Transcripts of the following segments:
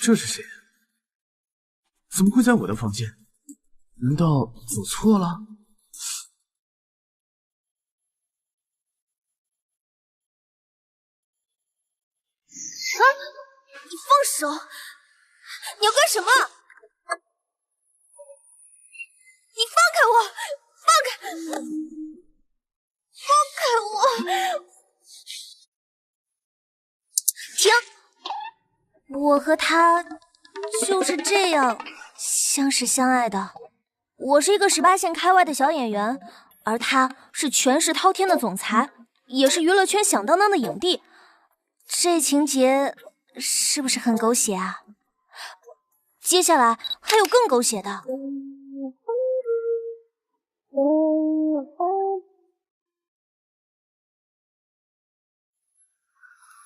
这是谁？怎么会在我的房间？难道走错了？你放手！你要干什么？你放开我！放开！放开我！停！我和他就是这样相识相爱的。我是一个18线开外的小演员，而他是权势滔天的总裁，也是娱乐圈响当当的影帝。这情节是不是很狗血啊？接下来还有更狗血的。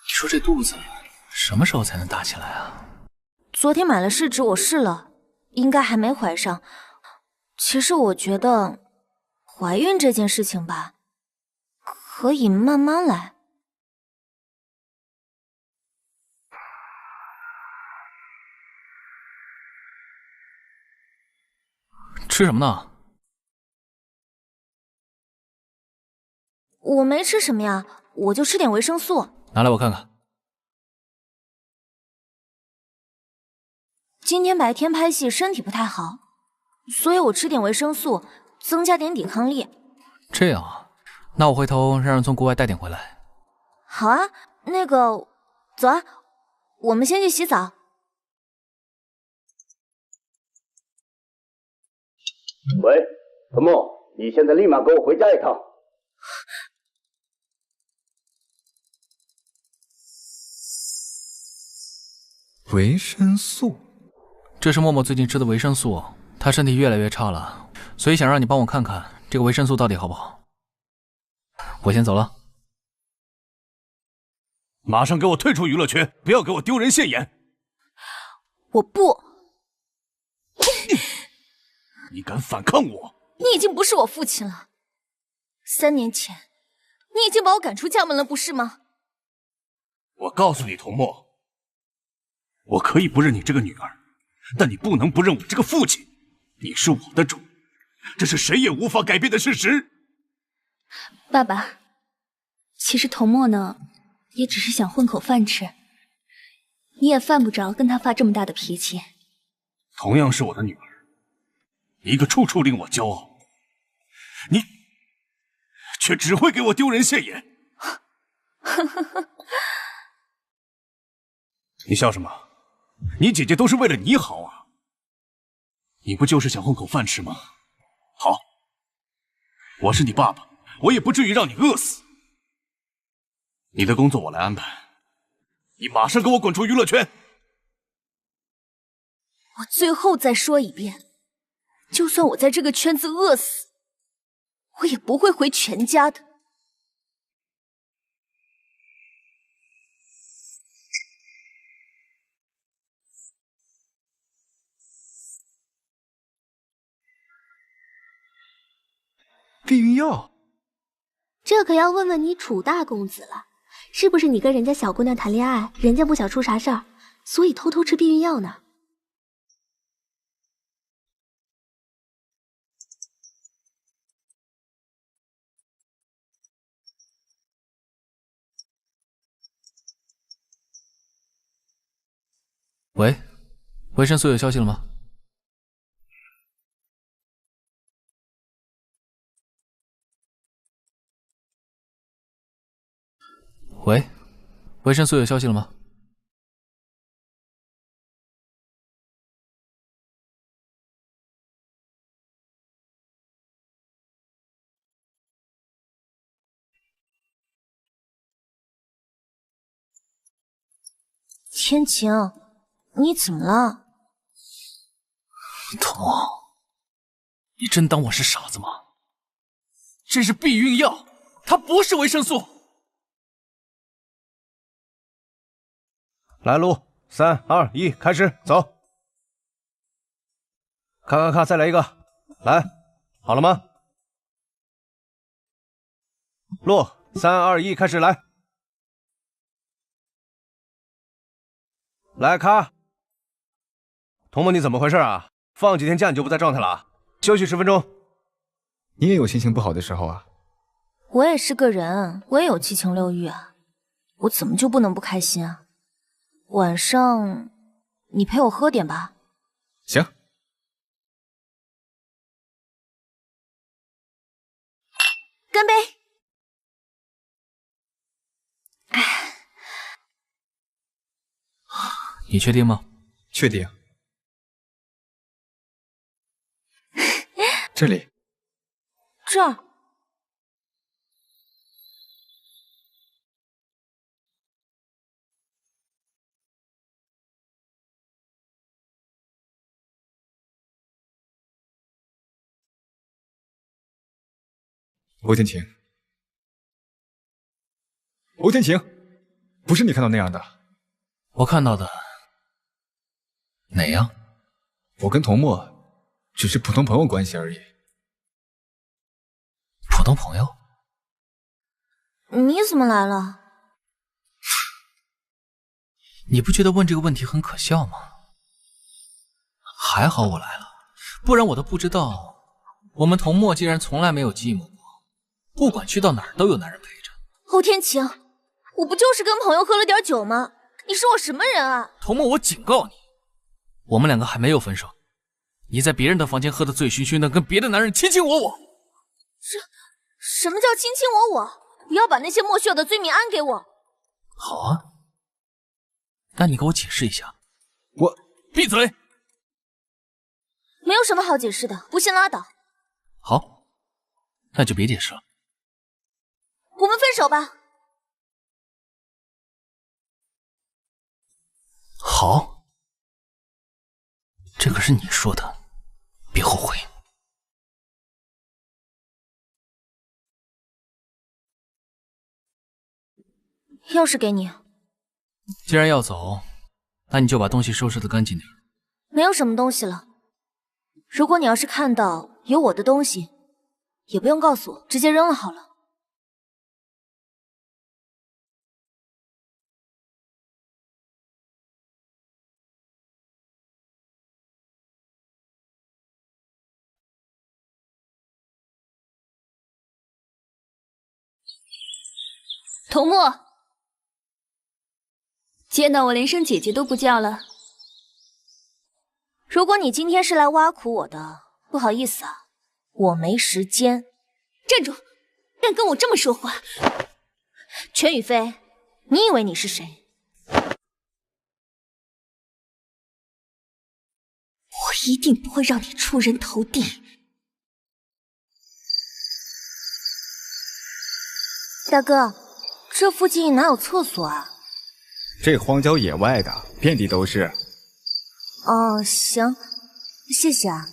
你说这肚子什么时候才能大起来啊？昨天买了试纸，我试了，应该还没怀上。其实我觉得怀孕这件事情吧，可以慢慢来。吃什么呢？我没吃什么呀，我就吃点维生素。拿来我看看。今天白天拍戏，身体不太好，所以我吃点维生素，增加点抵抗力。这样啊，那我回头让人从国外带点回来。好啊，那个，走啊，我们先去洗澡。喂，童墨，你现在立马给我回家一趟。维生素，这是默默最近吃的维生素，他身体越来越差了，所以想让你帮我看看这个维生素到底好不好。我先走了。马上给我退出娱乐圈，不要给我丢人现眼！我不。你敢反抗我？你已经不是我父亲了。3年前，你已经把我赶出家门了，不是吗？我告诉你，童墨，我可以不认你这个女儿，但你不能不认我这个父亲。你是我的主，这是谁也无法改变的事实。爸爸，其实童墨呢，也只是想混口饭吃，你也犯不着跟他发这么大的脾气。同样是我的女儿，一个处处令我骄傲，你却只会给我丢人现眼。你笑什么？你姐姐都是为了你好啊！你不就是想混口饭吃吗？好，我是你爸爸，我也不至于让你饿死。你的工作我来安排，你马上给我滚出娱乐圈！我最后再说一遍，就算我在这个圈子饿死，我也不会回全家的。避孕药，这可要问问你楚大公子了，是不是你跟人家小姑娘谈恋爱，人家不想出啥事儿，所以偷偷吃避孕药呢？喂，维生素有消息了吗？喂，维生素有消息了吗？天晴，你怎么了？童墨，你真当我是傻子吗？这是避孕药，它不是维生素。来路，3、2、1，开始，走！咔，再来一个，来，好了吗？路，3、2、1，开始，来！来，咔！童梦，你怎么回事啊？放几天假你就不在状态了啊？休息10分钟。你也有心情不好的时候啊。我也是个人，我也有七情六欲啊，我怎么就不能不开心啊？晚上你陪我喝点吧。行。干杯！你确定吗？确定。这里。这儿。欧天晴，欧天晴，不是你看到那样的。我看到的。哪样？我跟童墨只是普通朋友关系而已。普通朋友？你怎么来了？你不觉得问这个问题很可笑吗？还好我来了，不然我都不知道我们童墨竟然从来没有寂寞过，不管去到哪儿都有男人陪着。欧天晴，我不就是跟朋友喝了点酒吗？你是我什么人啊？童墨，我警告你，我们两个还没有分手，你在别人的房间喝得醉醺醺的，跟别的男人卿卿我我。什么叫卿卿我我？不要把那些莫须有的罪名安给我。好啊，那你给我解释一下。我闭嘴。没有什么好解释的，不信拉倒。好，那就别解释了。我们分手吧。好，这可是你说的，别后悔。钥匙给你。既然要走，那你就把东西收拾得干净点。没有什么东西了。如果你要是看到有我的东西，也不用告诉我，直接扔了好了。童墨，见到我连声姐姐都不叫了。如果你今天是来挖苦我的，不好意思啊，我没时间。站住！敢跟我这么说话！全宇飞，你以为你是谁？我一定不会让你出人头地。大哥，这附近哪有厕所啊？这荒郊野外的，遍地都是。哦，行，谢谢啊。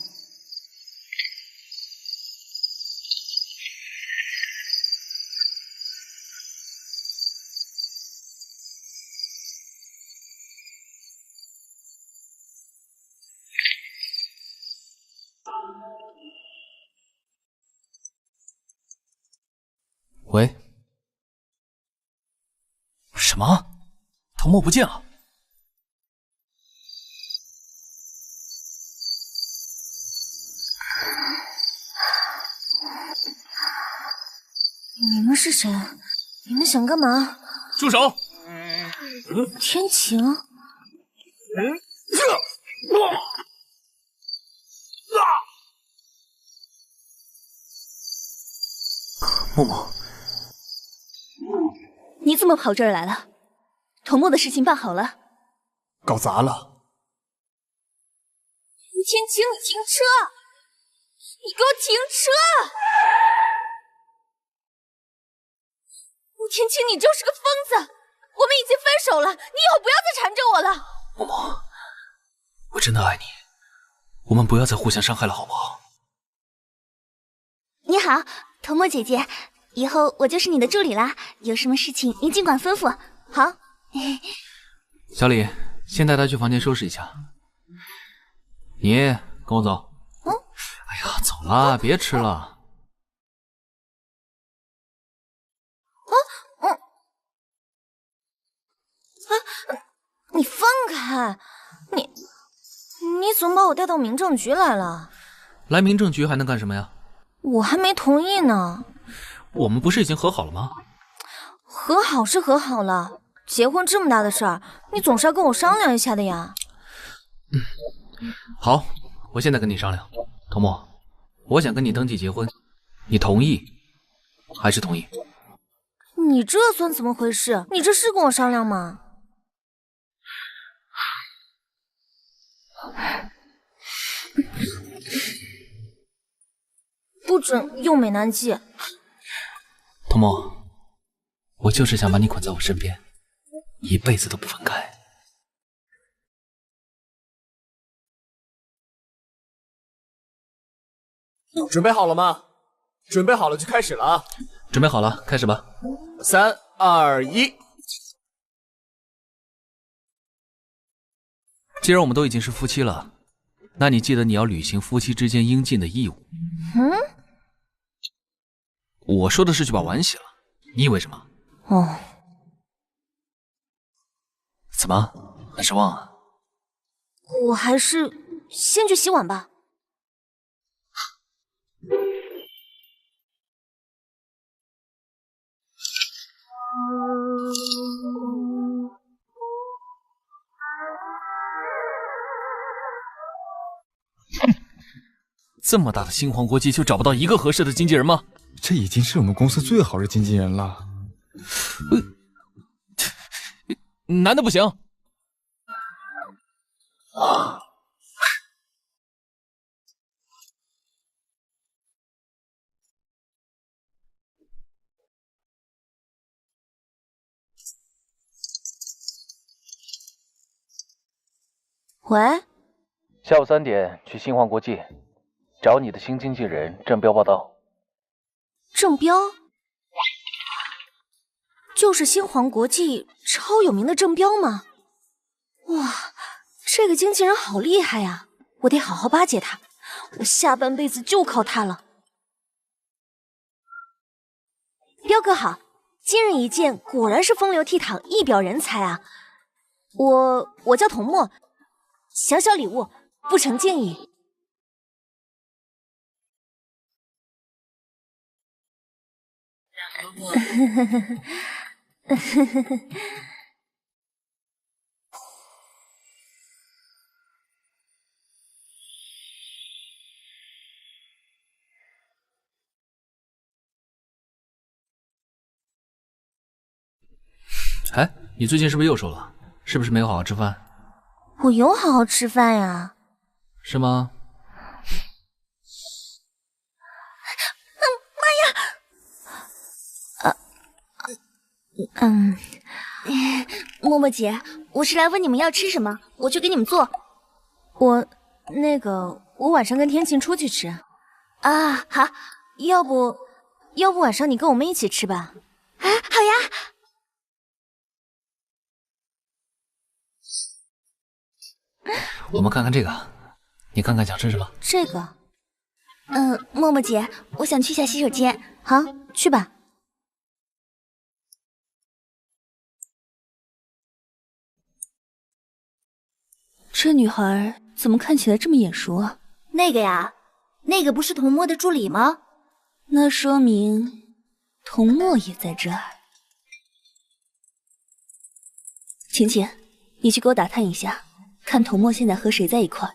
喂？什么？童墨不见了？你们是谁？你们想干嘛？住手！天晴。默默，你怎么跑这儿来了？童墨的事情办好了？搞砸了。天晴，你停车！你给我停车！陆天晴，你就是个疯子！我们已经分手了，你以后不要再缠着我了。默默，我真的爱你，我们不要再互相伤害了，好不好？你好，童墨姐姐，以后我就是你的助理啦，有什么事情您尽管吩咐。好。小李，先带他去房间收拾一下。你跟我走。哎呀，走了，别吃了。你放开！你怎么把我带到民政局来了？来民政局还能干什么呀？我还没同意呢。我们不是已经和好了吗？和好是和好了，结婚这么大的事儿，你总是要跟我商量一下的呀。好，我现在跟你商量，童墨，我想跟你登记结婚，你同意还是同意？你这算怎么回事？你这是跟我商量吗？不准用美男计。童墨，我就是想把你捆在我身边，一辈子都不分开。准备好了吗？准备好了就开始了啊！准备好了，开始吧。3、2、1。既然我们都已经是夫妻了，那你记得你要履行夫妻之间应尽的义务。我说的是去把碗洗了，你以为什么？哦，怎么，很失望啊？我还是先去洗碗吧。这么大的新皇国际就找不到一个合适的经纪人吗？这已经是我们公司最好的经纪人了。男的不行。喂，下午3点去新皇国际，找你的新经纪人郑彪报道。郑彪，就是新皇国际超有名的郑彪吗？哇，这个经纪人好厉害呀！我得好好巴结他，我下半辈子就靠他了。彪哥好，今日一见，果然是风流倜傥，一表人才啊！我叫童墨，小小礼物，不成敬意。哎，你最近是不是又瘦了？是不是没有好好吃饭？我有好好吃饭呀。是吗？默默姐，我是来问你们要吃什么，我去给你们做。我晚上跟天晴出去吃。啊，好，要不晚上你跟我们一起吃吧？啊，好呀。我们看看这个，你看看想吃什么？这个。默默姐，我想去下洗手间。好，去吧。这女孩怎么看起来这么眼熟啊？那个呀，那个不是童墨的助理吗？那说明童墨也在这儿。晴晴，你去给我打探一下，看童墨现在和谁在一块儿。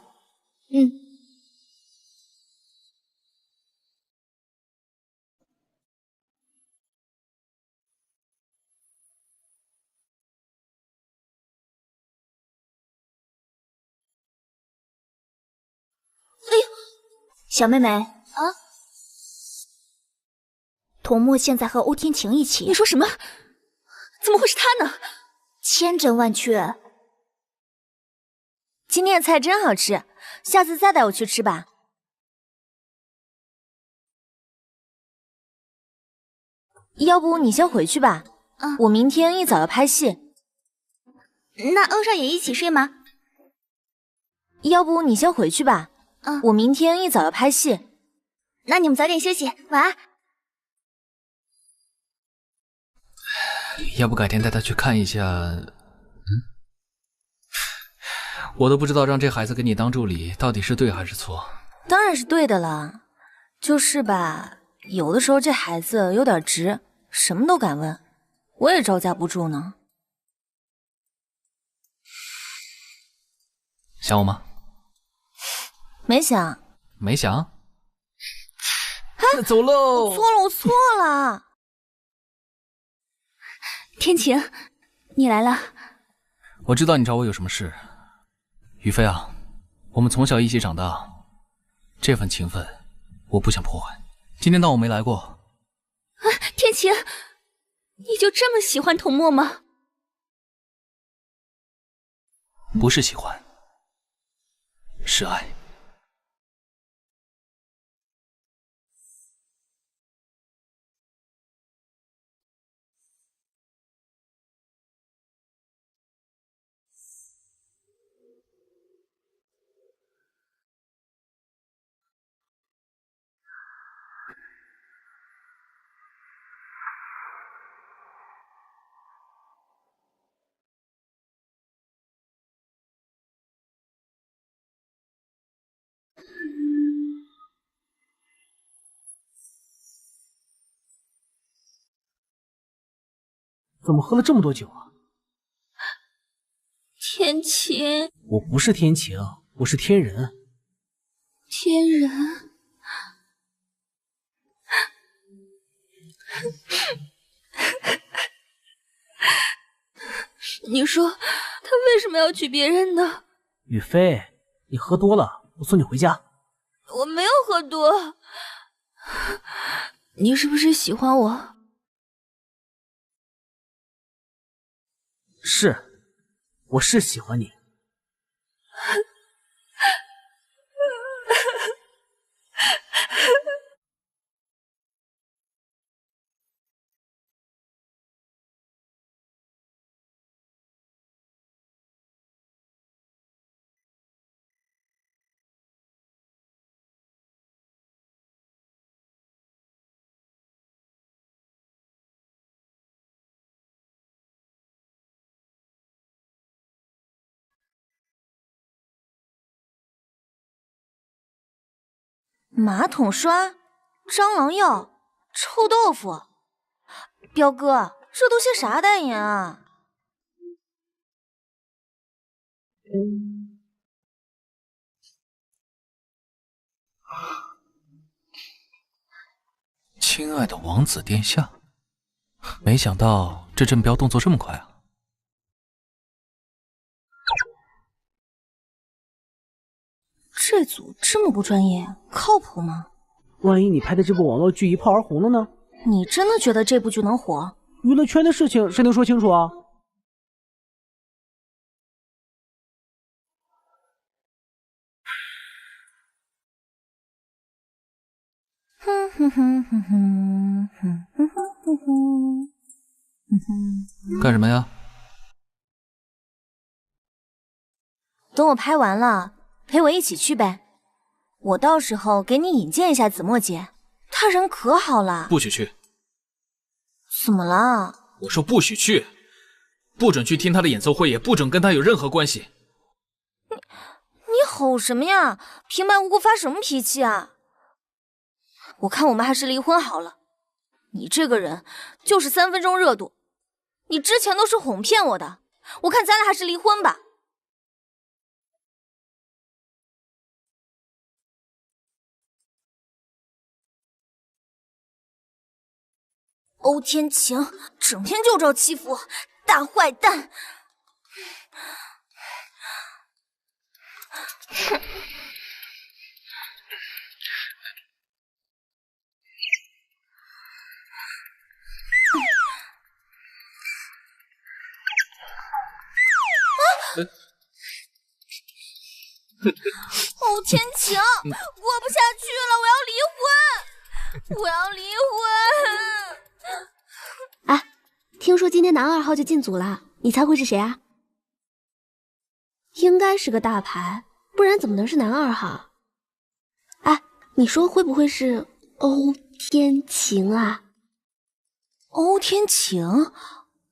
小妹妹啊，童墨现在和欧天晴一起。你说什么？怎么会是他呢？千真万确。今天的菜真好吃，下次再带我去吃吧。要不你先回去吧，我明天一早要拍戏。那欧少爷一起睡吗？要不你先回去吧，我明天一早要拍戏。那你们早点休息，晚安。要不改天带他去看一下？我都不知道让这孩子给你当助理到底是对还是错。当然是对的了，就是吧，有的时候这孩子有点直，什么都敢问，我也招架不住呢。想我吗？没想。没想？那走喽！我错了。天晴，你来了。我知道你找我有什么事。雨飞啊，我们从小一起长大，这份情分我不想破坏。今天当我没来过。啊，天晴，你就这么喜欢童墨吗？不是喜欢，是爱。怎么喝了这么多酒啊？天晴，我不是天晴，我是天人。天人，你说他为什么要娶别人呢？雨飞，你喝多了，我送你回家。我没有喝多，你是不是喜欢我？是，我是喜欢你。马桶刷、蟑螂药、臭豆腐，彪哥，这都些啥代言啊？亲爱的王子殿下，没想到这镇彪动作这么快啊！这组这么不专业，靠谱吗？万一你拍的这部网络剧一炮而红了呢？你真的觉得这部剧能火？娱乐圈的事情谁能说清楚啊？哼哼哼哼哼哼哼哼哼哼。干什么呀？等我拍完了，陪我一起去呗。我到时候给你引荐一下子墨姐，她人可好了。不许去！怎么了？我说不许去，不准去听她的演奏会，也不准跟她有任何关系。你吼什么呀？平白无故发什么脾气啊？我看我们还是离婚好了。你这个人就是3分钟热度，你之前都是哄骗我的，我看咱俩还是离婚吧。欧天晴整天就知道欺负我，大坏蛋！欧天晴，过不下去了，我要离婚！我要离婚！哎，听说今天男2号就进组了，你猜会是谁啊？应该是个大牌，不然怎么能是男2号？哎，你说会不会是欧天晴啊？欧天晴？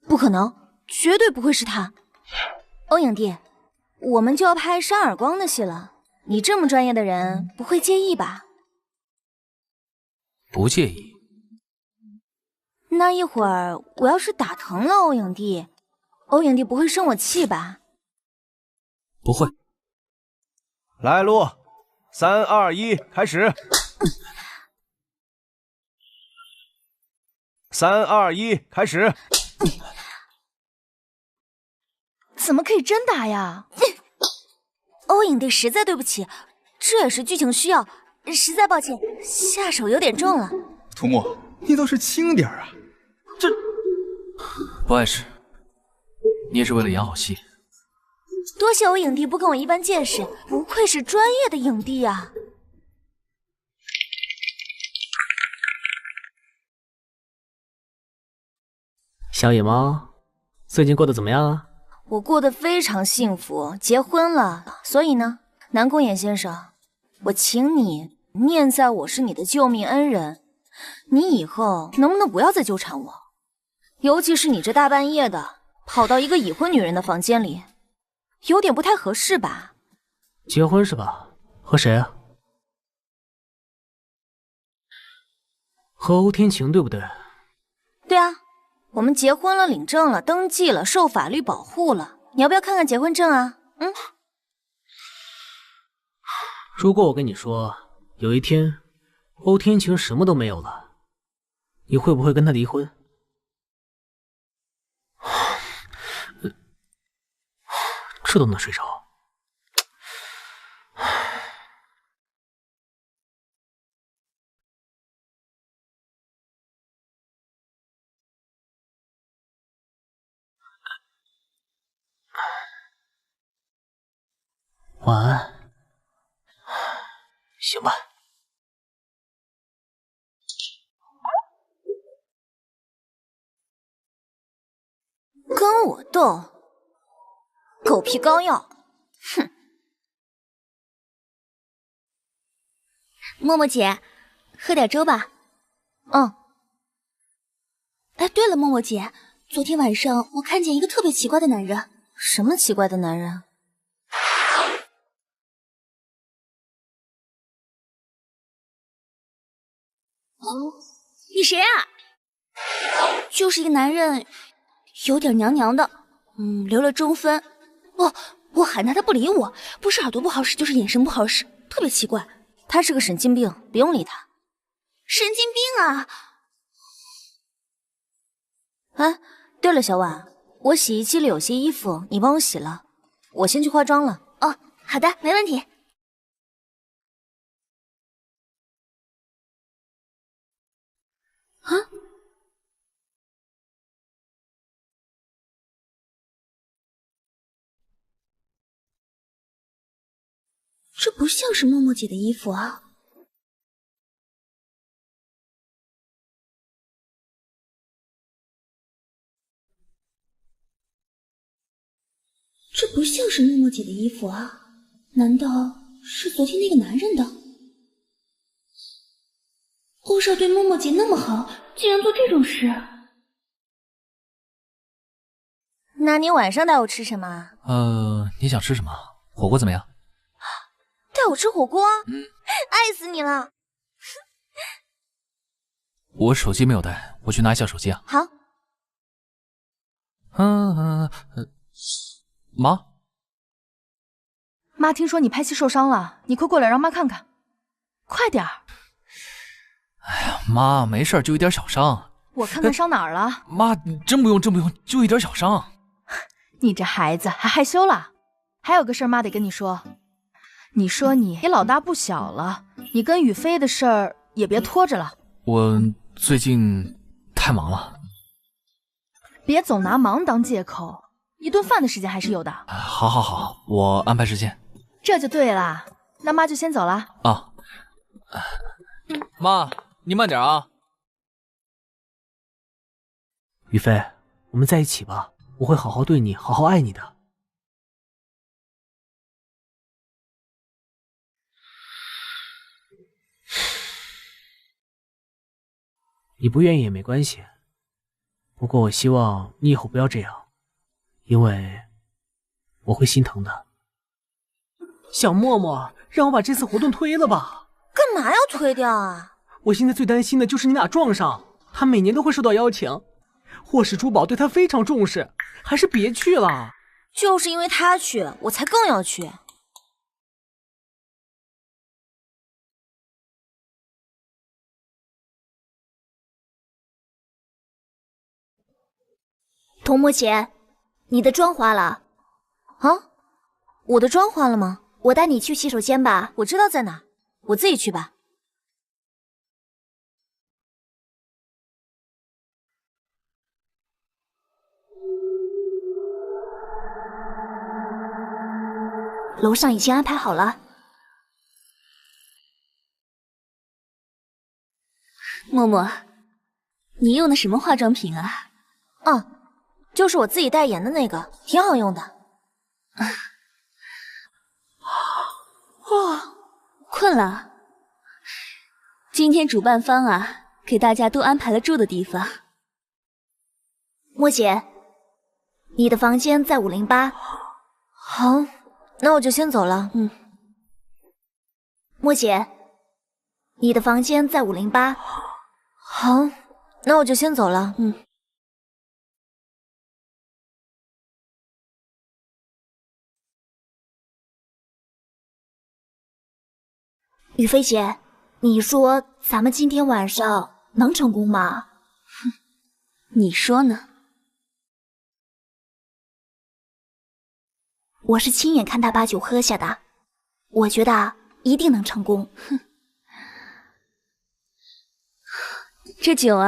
不可能，绝对不会是他。欧影帝，我们就要拍扇耳光的戏了。你这么专业的人，不会介意吧？不介意。那一会儿我要是打疼了欧影帝，欧影帝不会生我气吧？不会。来录，3、2、1，开始。3、2、1，开始。怎么可以真打呀？欧影帝实在对不起，这也是剧情需要，实在抱歉，下手有点重了。涂墨，你倒是轻点啊！这不碍事，你也是为了演好戏。多谢欧影帝不跟我一般见识，不愧是专业的影帝啊！小野猫，最近过得怎么样啊？我过得非常幸福，结婚了。所以呢，南宫衍先生，我请你念在我是你的救命恩人，你以后能不能不要再纠缠我？尤其是你这大半夜的跑到一个已婚女人的房间里，有点不太合适吧？结婚是吧？和谁啊？和欧天晴对不对？对啊，我们结婚了，领证了，登记了，受法律保护了。你要不要看看结婚证啊？如果我跟你说，有一天欧天晴什么都没有了，你会不会跟他离婚？这都能睡着？晚安。行吧。跟我斗，狗皮膏药，哼！默默姐，喝点粥吧。哎，对了，默默姐，昨天晚上我看见一个特别奇怪的男人。什么奇怪的男人？你谁啊？就是一个男人，有点娘娘的，留了中分。我喊他，他不理我，不是耳朵不好使，就是眼神不好使，特别奇怪。他是个神经病，不用理他。神经病啊！哎，对了，小婉，我洗衣机里有些衣服，你帮我洗了，我先去化妆了。哦，好的，没问题。啊？这不像是默默姐的衣服啊！这不像是默默姐的衣服啊！难道是昨天那个男人的？欧少对默默姐那么好，竟然做这种事！那你晚上带我吃什么？你想吃什么？火锅怎么样？带我吃火锅？爱死你了！我手机没有带，我去拿一下手机啊。好。妈，妈听说你拍戏受伤了，你快过来让妈看看，快点儿！哎呀，妈，没事，就一点小伤。我看看伤哪儿了？妈，你真不用，就一点小伤。你这孩子还害羞了？还有个事儿，妈得跟你说。你说你也老大不小了，你跟雨飞的事儿也别拖着了。我最近太忙了。别总拿忙当借口，一顿饭的时间还是有的。好，我安排时间。这就对了，那妈就先走了。啊，妈，你慢点啊。雨飞，我们在一起吧，我会好好对你，好好爱你的。你不愿意也没关系，不过我希望你以后不要这样，因为我会心疼的。小默默，让我把这次活动推了吧。干嘛要推掉啊？我现在最担心的就是你俩撞上。他每年都会收到邀请，霍氏珠宝对他非常重视，还是别去了。就是因为他去，我才更要去。童墨姐，你的妆化了。啊？我的妆化了吗？我带你去洗手间吧。我知道在哪，我自己去吧。楼上已经安排好了。默默，你用的什么化妆品啊？就是我自己代言的那个，挺好用的。困了。今天主办方给大家都安排了住的地方。莫姐，你的房间在508。好，那我就先走了。莫姐，你的房间在508。好，那我就先走了。雨菲姐，你说咱们今天晚上能成功吗？你说呢？我是亲眼看他把酒喝下的，我觉得一定能成功。这酒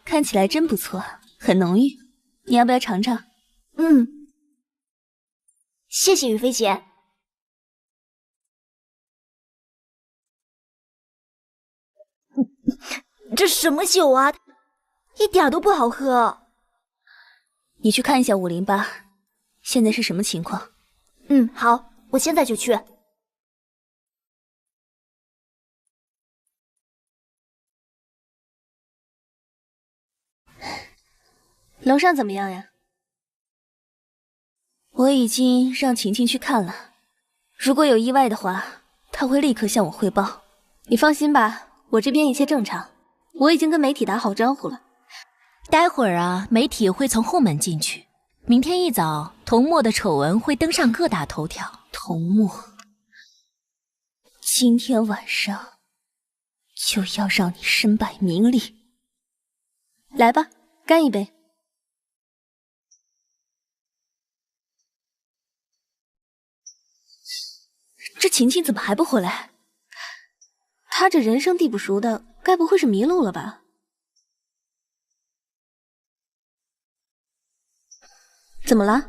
看起来真不错，很浓郁，你要不要尝尝？谢谢雨菲姐。这什么酒啊，一点都不好喝。你去看一下508，现在是什么情况？好，我现在就去。楼上怎么样呀？我已经让晴晴去看了，如果有意外的话，她会立刻向我汇报。你放心吧，我这边一切正常，我已经跟媒体打好招呼了。待会儿媒体会从后门进去。明天一早，童墨的丑闻会登上各大头条。童墨，今天晚上就要让你身败名裂。来吧，干一杯。这晴晴怎么还不回来？她这人生地不熟的，该不会是迷路了吧？怎么了？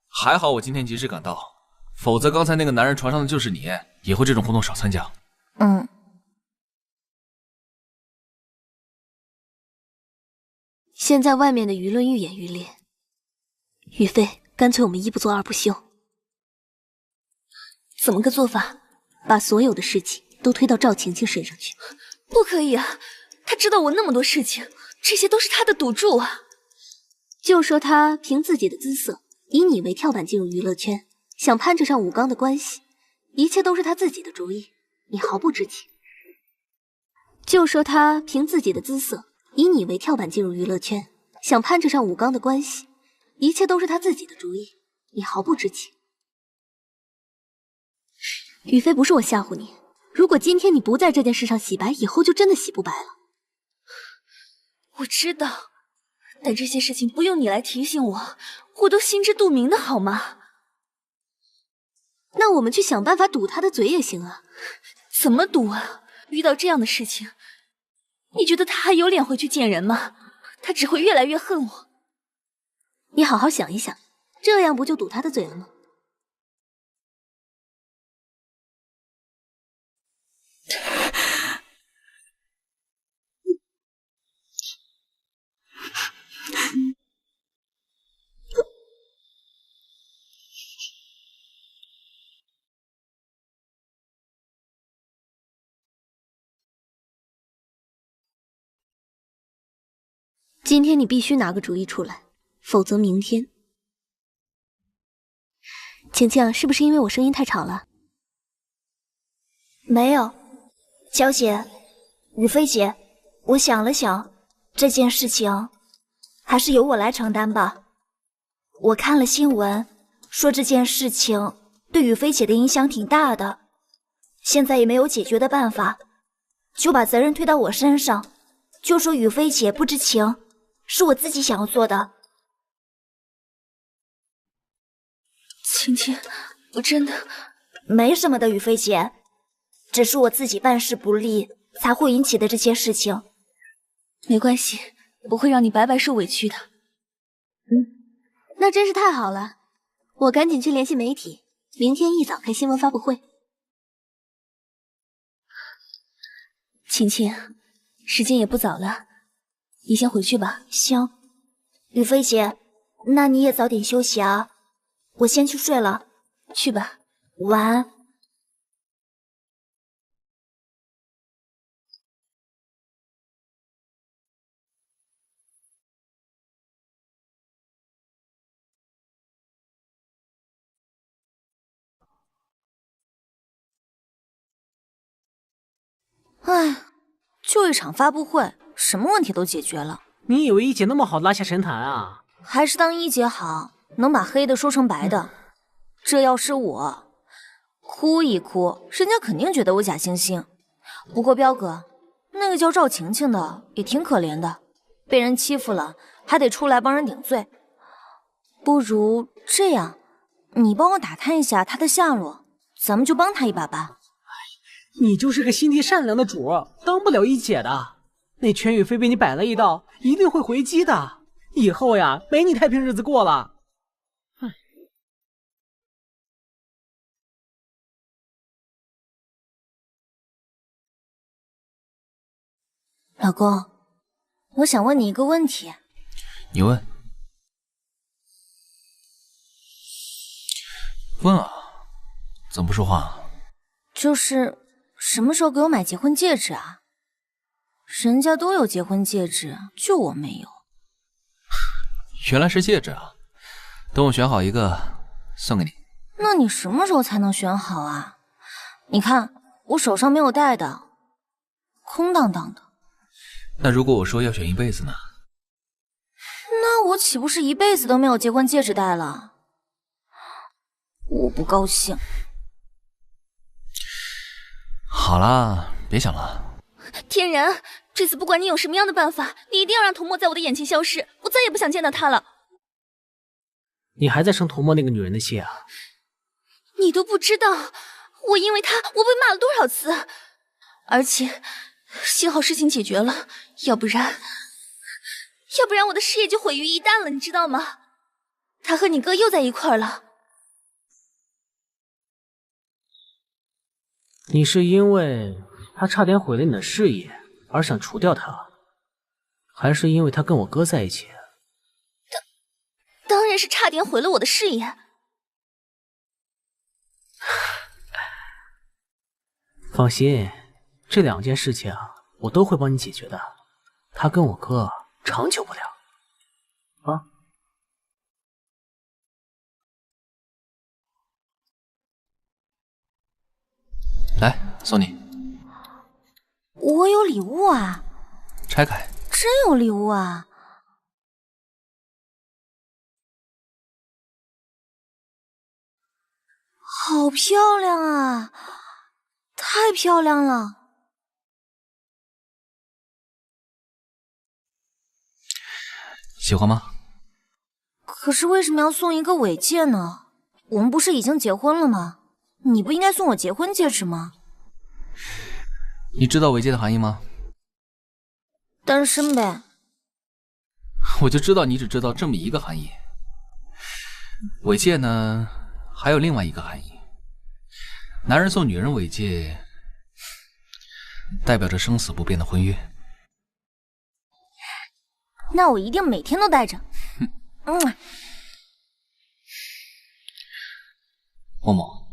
还好我今天及时赶到，否则刚才那个男人床上的就是你，以后这种活动少参加。现在外面的舆论愈演愈烈，雨飞，干脆我们一不做二不休。怎么个做法？把所有的事情都推到赵晴晴身上去。不可以啊！他知道我那么多事情，这些都是他的赌注啊！就说他凭自己的姿色，以你为跳板进入娱乐圈，想攀着上武刚的关系，一切都是他自己的主意，你毫不知情。就说他凭自己的姿色，以你为跳板进入娱乐圈，想攀着上武刚的关系，一切都是他自己的主意，你毫不知情。雨飞，不是我吓唬你，如果今天你不在这件事上洗白，以后就真的洗不白了。我知道，但这些事情不用你来提醒我，我都心知肚明的好吗？那我们去想办法堵他的嘴也行啊。怎么堵啊？遇到这样的事情，你觉得他还有脸回去见人吗？他只会越来越恨我。你好好想一想，这样不就堵他的嘴了吗？今天你必须拿个主意出来，否则明天……晴晴，是不是因为我声音太吵了？没有，小姐，雨飞姐，我想了想，这件事情还是由我来承担吧。我看了新闻，说这件事情对雨飞姐的影响挺大的，现在也没有解决的办法，就把责任推到我身上，就说雨飞姐不知情，是我自己想要做的。晴晴，我真的没什么的，雨飞姐，只是我自己办事不力，才会引起的这些事情。没关系，不会让你白白受委屈的。那真是太好了，我赶紧去联系媒体，明天一早开新闻发布会。晴晴，时间也不早了，你先回去吧。行，雨飞姐，那你也早点休息啊，我先去睡了。去吧，晚安。唉，就一场发布会，什么问题都解决了。你以为一姐那么好拉下神坛啊？还是当一姐好，能把黑的说成白的。这要是我，哭一哭，人家肯定觉得我假惺惺。不过彪哥，那个叫赵晴晴的也挺可怜的，被人欺负了，还得出来帮人顶罪。不如这样，你帮我打探一下她的下落，咱们就帮她一把吧。你就是个心地善良的主，当不了一姐的。那全宇飞被你摆了一道，一定会回击的。以后呀，没你太平日子过了。老公，我想问你一个问题。你问。问啊，怎么不说话？就是什么时候给我买结婚戒指啊？人家都有结婚戒指，就我没有。原来是戒指啊！等我选好一个送给你。那你什么时候才能选好啊？你看我手上没有戴的，空荡荡的。那如果我说要选一辈子呢？那我岂不是一辈子都没有结婚戒指戴了？我不高兴。好啦，别想了。天然，这次不管你有什么样的办法，你一定要让童墨在我的眼前消失，我再也不想见到他了。你还在生童墨那个女人的气啊？你都不知道，我因为他，我被骂了多少次。而且，幸好事情解决了，要不然我的事业就毁于一旦了，你知道吗？他和你哥又在一块儿了。你是因为他差点毁了你的事业而想除掉他，还是因为他跟我哥在一起？当然是差点毁了我的事业。放心，这两件事情我都会帮你解决的。他跟我哥长久不了。啊？来，送你。我有礼物啊！拆开。真有礼物啊！好漂亮啊！太漂亮了！喜欢吗？可是为什么要送一个尾戒呢？我们不是已经结婚了吗？你不应该送我结婚戒指吗？你知道尾戒的含义吗？单身呗。我就知道你只知道这么一个含义。尾戒呢，还有另外一个含义。男人送女人尾戒，代表着生死不变的婚约。那我一定每天都戴着。默默，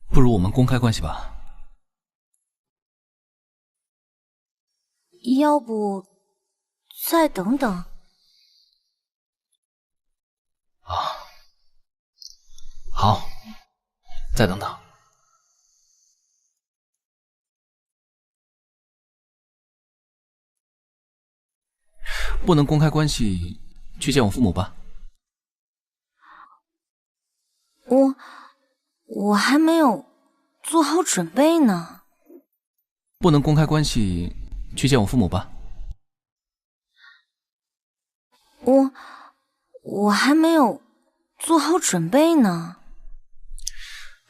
不如我们公开关系吧。要不再等等。啊，好，再等等。不能公开关系，去见我父母吧。我还没有做好准备呢。不能公开关系，去见我父母吧。我还没有做好准备呢。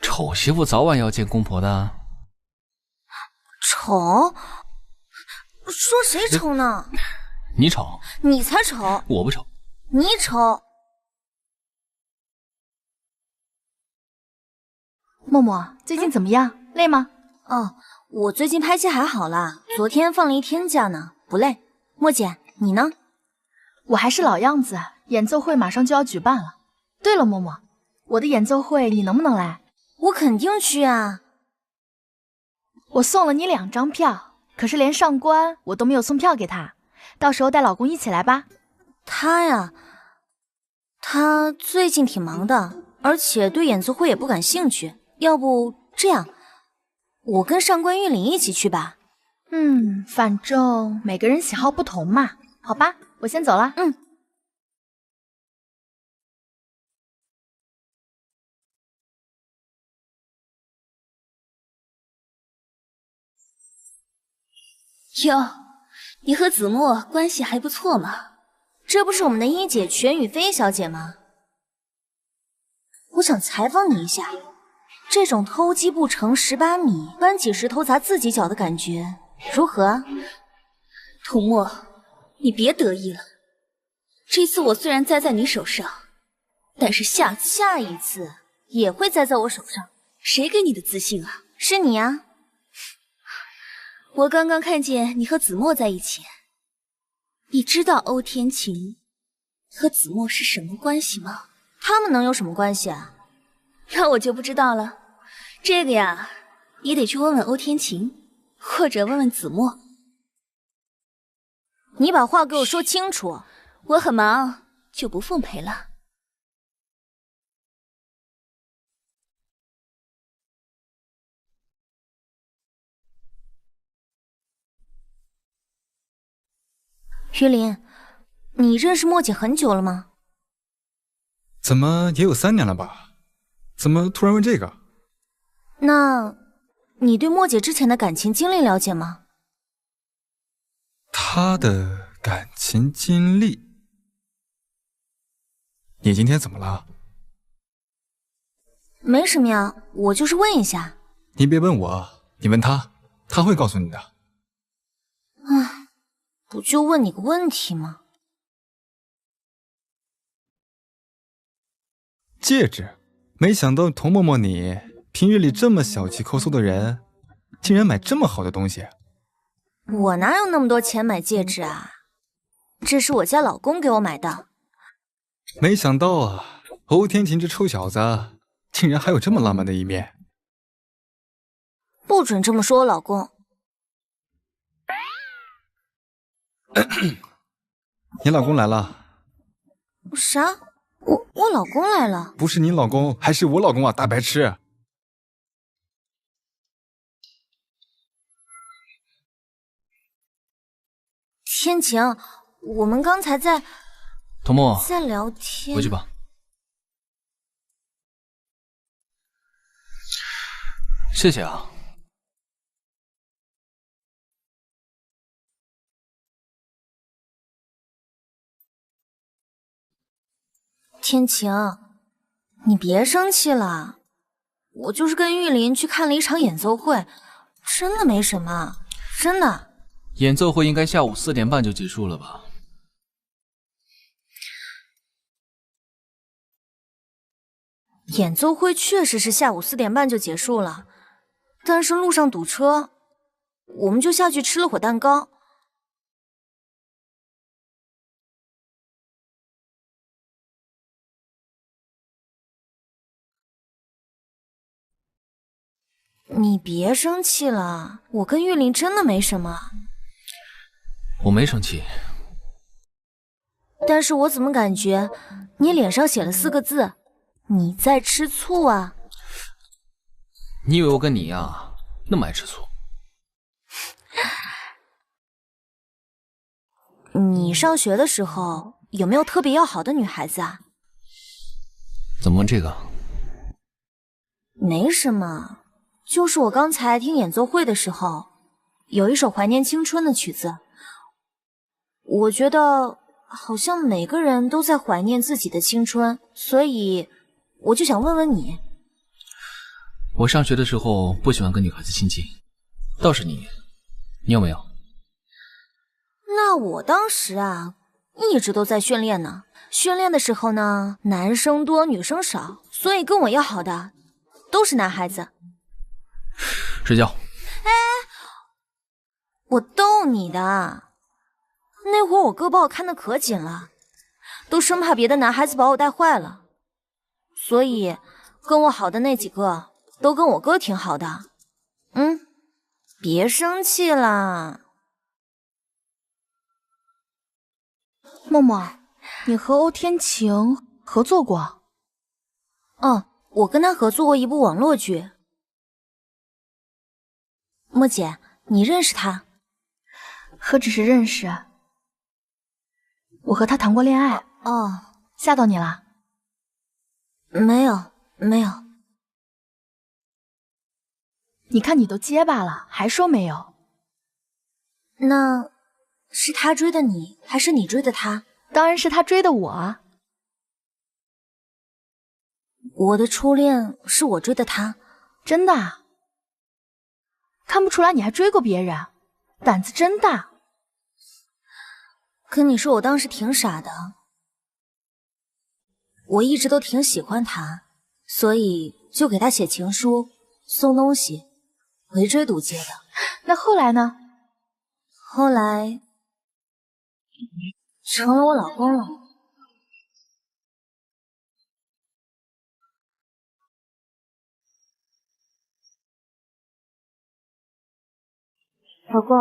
丑媳妇早晚要见公婆的。丑？说谁丑呢？你丑。你才丑。我不丑。你丑。默默，最近怎么样？累吗？哦，我最近拍戏还好啦，昨天放了1天假呢，不累。莫姐，你呢？我还是老样子，演奏会马上就要举办了。对了，默默，我的演奏会你能不能来？我肯定去啊。我送了你2张票，可是连上官我都没有送票给他，到时候带老公一起来吧。他呀，他最近挺忙的，而且对演奏会也不感兴趣。要不这样，我跟上官玉玲一起去吧。反正每个人喜好不同嘛。好吧，我先走了。哟，你和子墨关系还不错嘛？这不是我们的一姐全宇飞小姐吗？我想采访你一下，这种偷鸡不成18米，搬起石头砸自己脚的感觉如何啊？童墨，你别得意了。这次我虽然栽在你手上，但是下一次也会栽在我手上。谁给你的自信啊？是你啊。我刚刚看见你和子墨在一起，你知道欧天晴和子墨是什么关系吗？他们能有什么关系啊？那我就不知道了。这个呀，你得去问问欧天晴，或者问问子墨。你把话给我说清楚。我很忙，就不奉陪了。玉林，你认识莫姐很久了吗？怎么也有3年了吧？怎么突然问这个？那你对莫姐之前的感情经历了解吗？她的感情经历？你今天怎么了？没什么呀，我就是问一下。你别问我，你问她，她会告诉你的。唉，不就问你个问题吗？戒指，没想到童嬷嬷你平日里这么小气抠搜的人，竟然买这么好的东西。我哪有那么多钱买戒指啊？这是我家老公给我买的。没想到啊，欧天晴这臭小子竟然还有这么浪漫的一面。不准这么说我老公。你老公来了。啥？我老公来了？不是你老公，还是我老公啊，大白痴！天晴，我们刚才在童墨在聊天。回去吧。谢谢啊。天晴，你别生气了，我就是跟玉林去看了一场演奏会，真的没什么，真的。演奏会应该下午4点半就结束了吧？演奏会确实是下午4点半就结束了，但是路上堵车，我们就下去吃了会蛋糕。你别生气了，我跟玉林真的没什么。我没生气，但是我怎么感觉你脸上写了4个字，你在吃醋啊？你以为我跟你一样那么爱吃醋？你上学的时候有没有特别要好的女孩子啊？怎么问这个？没什么，就是我刚才听演奏会的时候，有一首怀念青春的曲子，我觉得好像每个人都在怀念自己的青春，所以我就想问问你。我上学的时候不喜欢跟女孩子亲近，倒是你有没有？那我当时啊，一直都在训练呢。训练的时候呢，男生多女生少，所以跟我要好的都是男孩子。睡觉。哎，我逗你的。那会儿我哥把我看得可紧了，都生怕别的男孩子把我带坏了，所以跟我好的那几个都跟我哥挺好的。别生气啦。默默，你和欧天晴合作过？我跟他合作过一部网络剧。莫姐，你认识他？何止是认识，我和他谈过恋爱。吓到你了？没有。你看你都结巴了，还说没有？那是他追的你，还是你追的他？当然是他追的我啊。我的初恋是我追的他。真的啊？看不出来你还追过别人，胆子真大。跟你说，我当时挺傻的，我一直都挺喜欢他，所以就给他写情书、送东西，围追堵截的。那后来呢？后来成了我老公了。老公，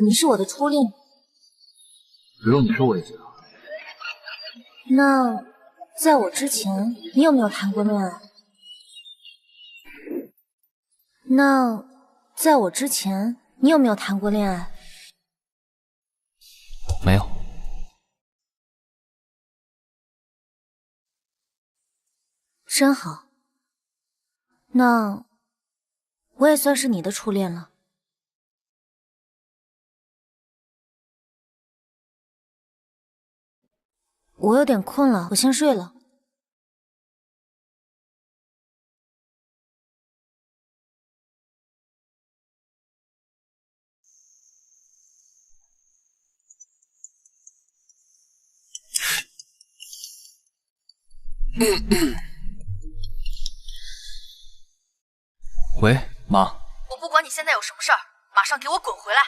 你是我的初恋。不用你说我也知道。那在我之前，你有没有谈过恋爱？那在我之前，你有没有谈过恋爱？没有。真好。那我也算是你的初恋了。我有点困了，我先睡了。喂，妈。我不管你现在有什么事儿，马上给我滚回来！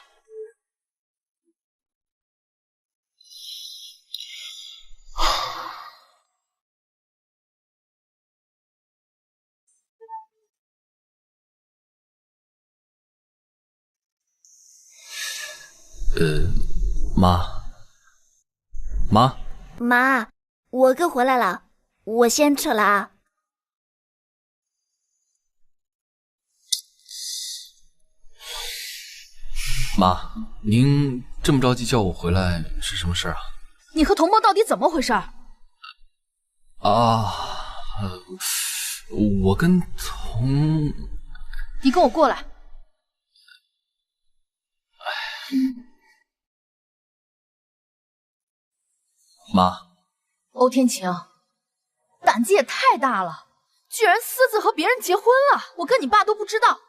妈，我哥回来了，我先撤了啊。妈，您这么着急叫我回来是什么事啊？你和童墨到底怎么回事？我跟童……你跟我过来。妈，欧天晴，胆子也太大了，居然私自和别人结婚了，我跟你爸都不知道。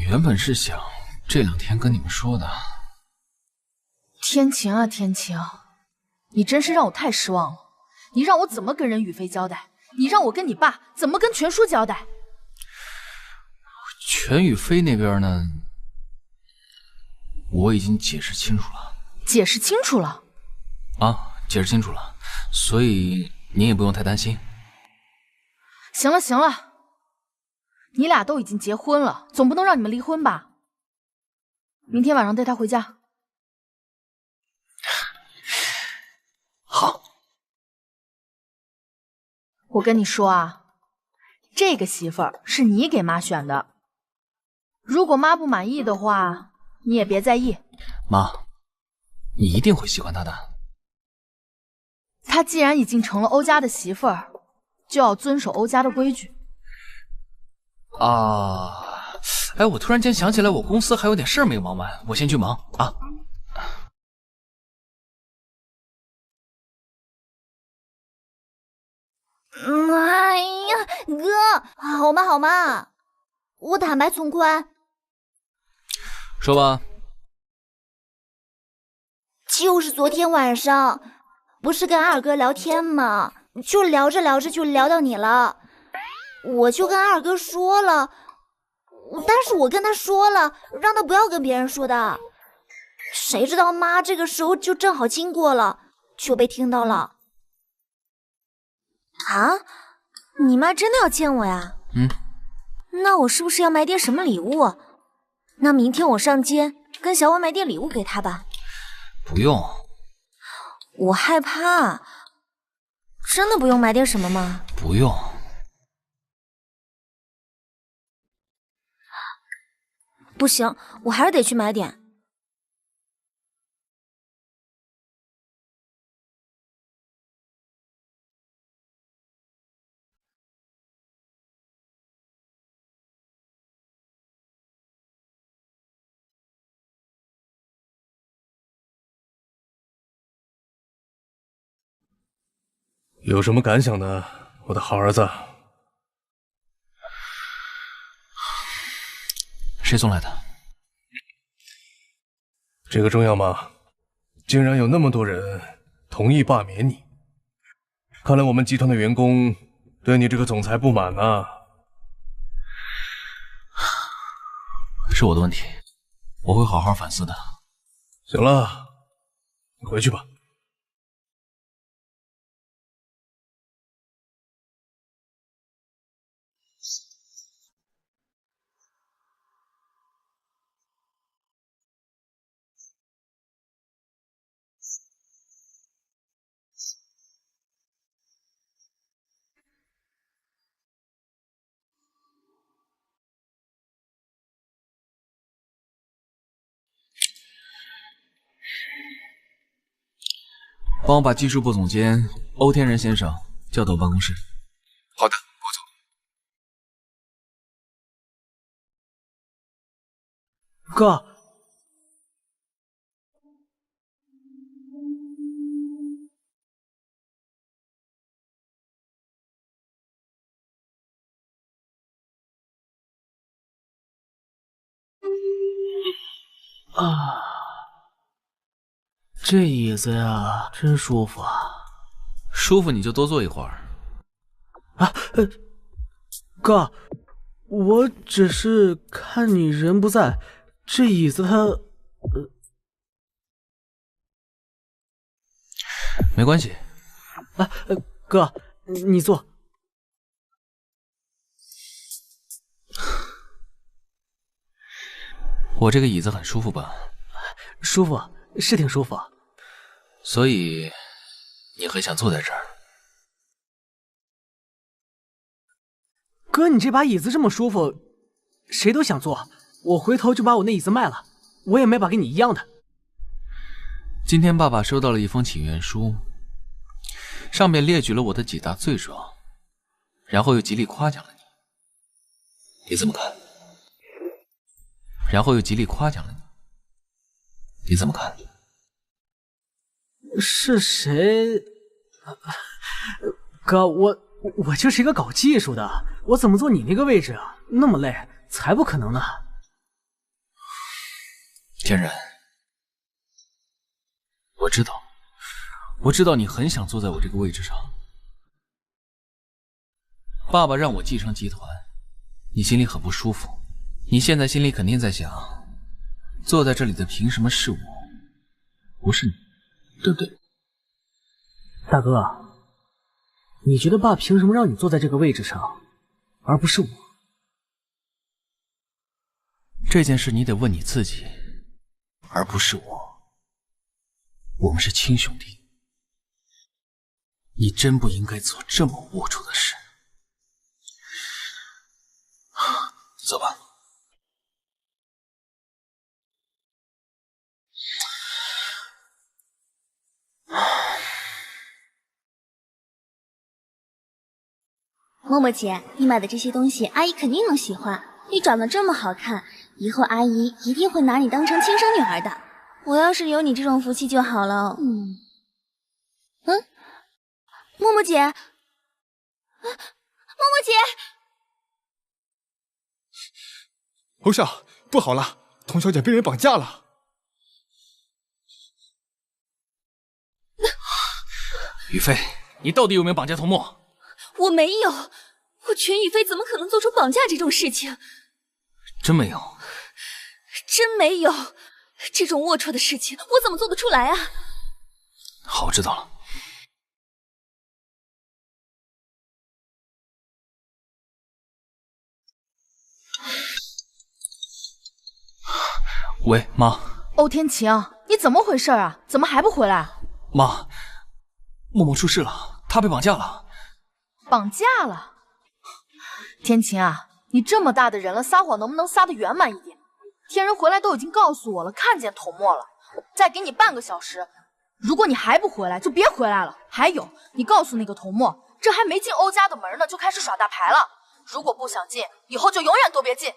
原本是想这2天跟你们说的。天晴啊天晴，你真是让我太失望了。你让我怎么跟任宇飞交代？你让我跟你爸怎么跟全叔交代？全宇飞那边呢，我已经解释清楚了。解释清楚了？解释清楚了，所以您也不用太担心。行了行了，你俩都已经结婚了，总不能让你们离婚吧？明天晚上带他回家。我跟你说啊，这个媳妇儿是你给妈选的，如果妈不满意的话，你也别在意。妈，你一定会喜欢她的。她既然已经成了欧家的媳妇儿，就要遵守欧家的规矩。啊，哎，我突然间想起来，我公司还有点事儿没忙完，我先去忙啊。哎呀，哥，好嘛好嘛，我坦白从宽。说吧。就是昨天晚上，不是跟二哥聊天吗？就聊着聊着就聊到你了，我就跟二哥说了，但是我跟他说了，让他不要跟别人说的。谁知道妈这个时候就正好经过了，就被听到了。啊，你妈真的要见我呀？那我是不是要买点什么礼物？那明天我上街跟小婉买点礼物给她吧。不用，我害怕。真的不用买点什么吗？不用。不行，我还是得去买点。有什么感想呢，我的好儿子？谁送来的？这个重要吗？竟然有那么多人同意罢免你，看来我们集团的员工对你这个总裁不满啊。是我的问题，我会好好反思的。行了，你回去吧。帮我把技术部总监欧天仁先生叫到我办公室。好的，郭总。哥，啊，这椅子呀，真舒服啊！舒服你就多坐一会儿。啊，哥，我只是看你人不在，这椅子它……没关系。啊，哥，你坐。我这个椅子很舒服吧？舒服，是挺舒服。所以你很想坐在这儿？哥，你这把椅子这么舒服，谁都想坐。我回头就把我那椅子卖了，我也买把跟你一样的。今天爸爸收到了一封请愿书，上面列举了我的几大罪状，然后又极力夸奖了你。你怎么看？然后又极力夸奖了你，你怎么看？是谁？哥，我就是一个搞技术的，我怎么坐你那个位置啊？那么累，才不可能呢！天然，我知道你很想坐在我这个位置上。爸爸让我继承集团，你心里很不舒服。你现在心里肯定在想，坐在这里的凭什么是我，不是你，对不对？大哥，你觉得爸凭什么让你坐在这个位置上，而不是我？这件事你得问你自己，而不是我。我们是亲兄弟，你真不应该做这么龌龊的事。走吧。默默姐，你买的这些东西，阿姨肯定能喜欢。你长得这么好看，以后阿姨一定会拿你当成亲生女儿的。我要是有你这种福气就好了。默默姐，默默姐，侯少，不好了，童小姐被人绑架了。雨飞，你到底有没有绑架童墨？我没有，我全宇飞怎么可能做出绑架这种事情？真没有？真没有，这种龌龊的事情我怎么做得出来啊？好，我知道了。喂，妈。欧天晴，你怎么回事啊？怎么还不回来？妈，默默出事了，她被绑架了。绑架了？天晴啊，你这么大的人了，撒谎能不能撒得圆满一点？天人回来都已经告诉我了，看见童墨了。我再给你半个小时，如果你还不回来，就别回来了。还有，你告诉那个童墨，这还没进欧家的门呢，就开始耍大牌了。如果不想进，以后就永远都别进。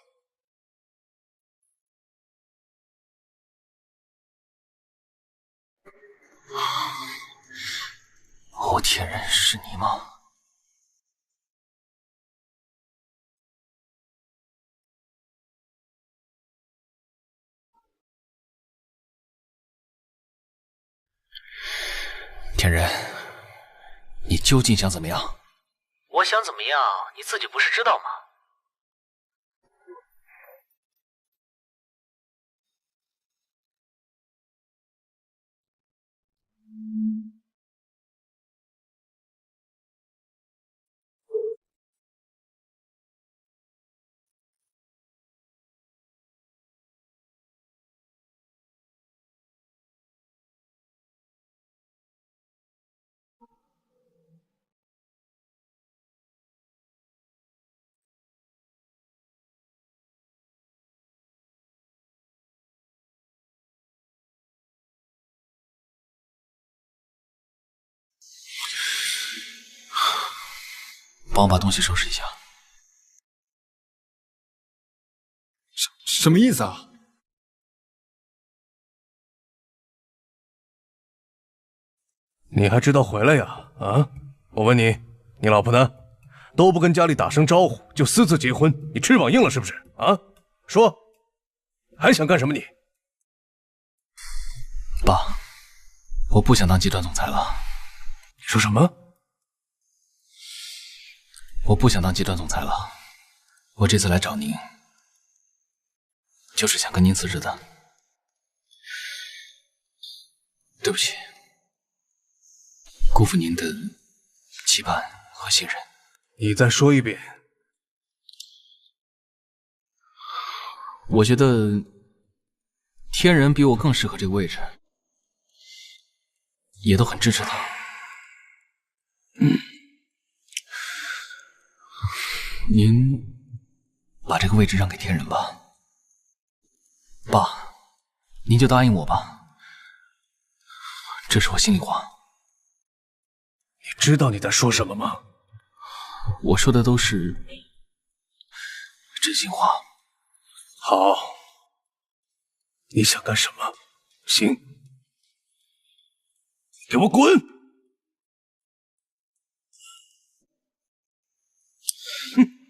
欧天人，是你吗？天人，你究竟想怎么样？我想怎么样，你自己不是知道吗？帮我把东西收拾一下。什么意思啊？你还知道回来呀？啊！我问你，你老婆呢？都不跟家里打声招呼就私自结婚，你翅膀硬了是不是？啊！说，还想干什么你？爸，我不想当集团总裁了。你说什么？我不想当集团总裁了，我这次来找您，就是想跟您辞职的。对不起，辜负您的期盼和信任。你再说一遍。我觉得天人比我更适合这个位置，也都很支持他。您把这个位置让给天人吧，爸，您就答应我吧，这是我心里话。你知道你在说什么吗？我说的都是真心话。好，你想干什么？行，给我滚！哼！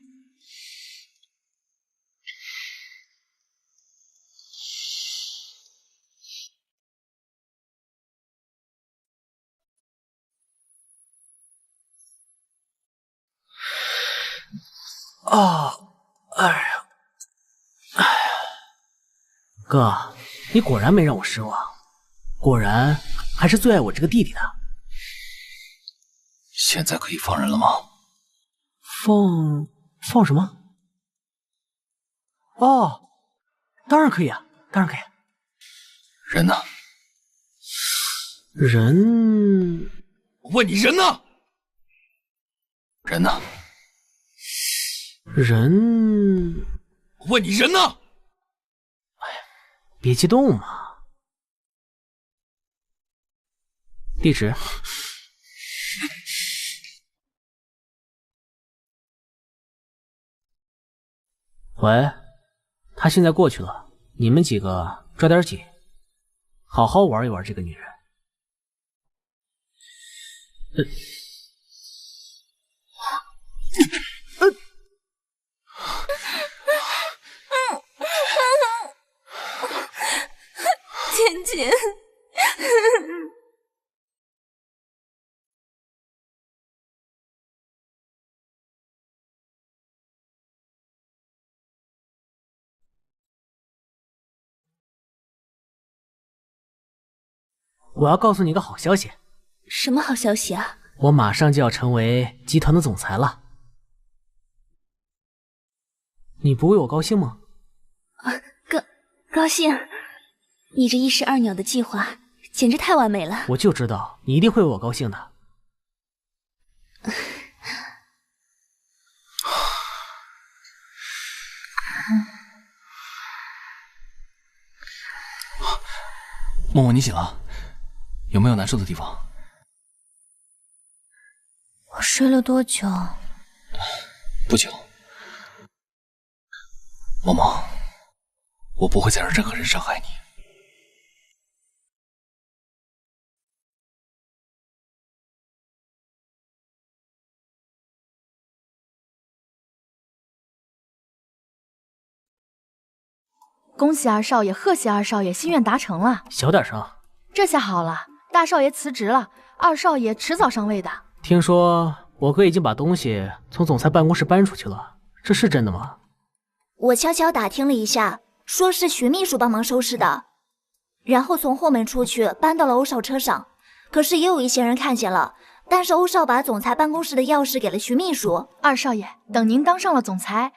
哎呀，哥，你果然没让我失望，果然还是最爱我这个弟弟的。现在可以放人了吗？放什么？哦，当然可以啊，当然可以。人呢？人？我问你人呢？人呢？人？问你人呢？哎，别激动嘛。地址。喂，他现在过去了，你们几个抓点紧，好好玩一玩这个女人。芊芊，我要告诉你一个好消息。什么好消息啊？我马上就要成为集团的总裁了，你不为我高兴吗？高兴！你这一石二鸟的计划简直太完美了。我就知道你一定会为我高兴的。默默，你醒了？有没有难受的地方？我睡了多久？不久。默默，我不会再让任何人伤害你。恭喜二少爷，贺喜二少爷，心愿达成了。小点声。这下好了，大少爷辞职了，二少爷迟早上位的。听说我哥已经把东西从总裁办公室搬出去了，这是真的吗？我悄悄打听了一下，说是徐秘书帮忙收拾的，然后从后门出去搬到了欧少车上。可是也有一些人看见了，但是欧少把总裁办公室的钥匙给了徐秘书。二少爷，等您当上了总裁，